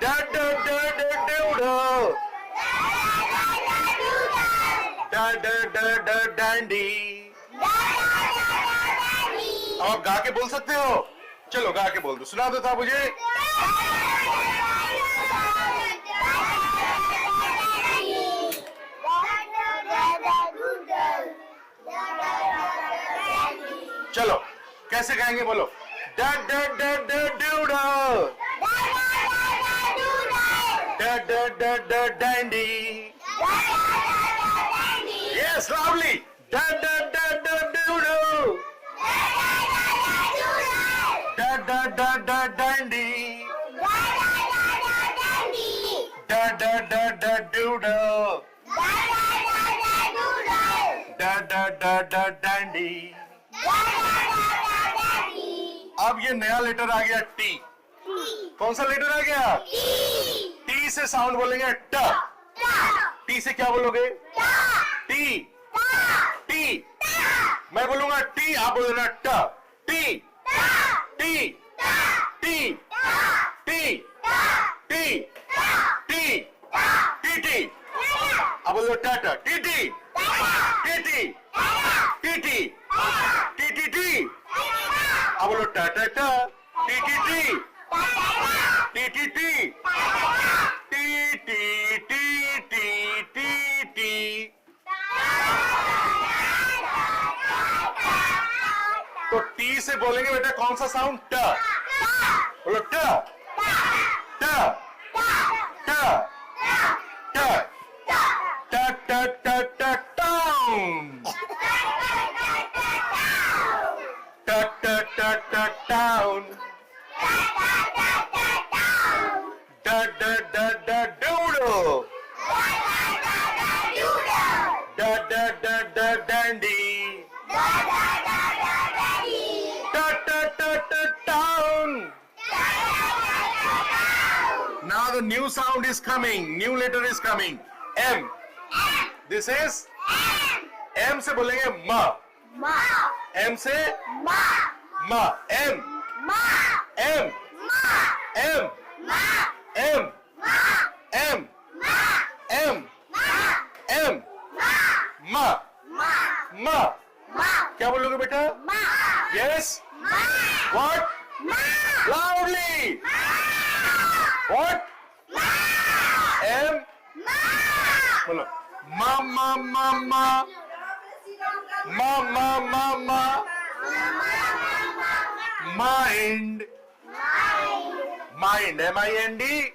Da da da da doodle. Da da da da dandy. अब आप गा के बोल सकते हो? चलो गा के बोल दो, सुना दो था मुझे। चलो कैसे गाएंगे बोलो। डा डा डा डा डूडल, डा डा डा डा डैंडी। Yes loudly. डा डा डा डा डूडल, डा डा डा डा डैंडी, डा डा डा डा डूडल, डा डा डा डा डैंडी। अब ये नया लेटर आ गया टी। कौन सा लेटर आ गया? टी से साउंड बोलेंगे ट। टी से क्या बोलोगे? टी। टी। मैं बोलूंगा टी, आप बोलना ट। T. T. T. T. T. T. T T. अब बोलो Tata. T T. T T. T T. T T T. अब बोलो टाटा टा। T T T. T T T. T T T T T T. तो टी से बोलेंगे बेटा कौन सा साउंड? ट। बोलो ट। ट। ट। ट। ट ट ट ट टाउन। ट ट ट ट टाउन। ड ड ड ड डूडल, ड ड ड ड डैंडी, ट ट ट ट town. Now the new sound is coming, new letter is coming. M. This is M से बोलेंगे म। M से म। M. M. M. M. M. M. M. म। म। क्या बोलोगे बेटा? Yes. What? Loudly. What? M. बोलो ma ma ma ma ma ma ma ma mind mind M I N D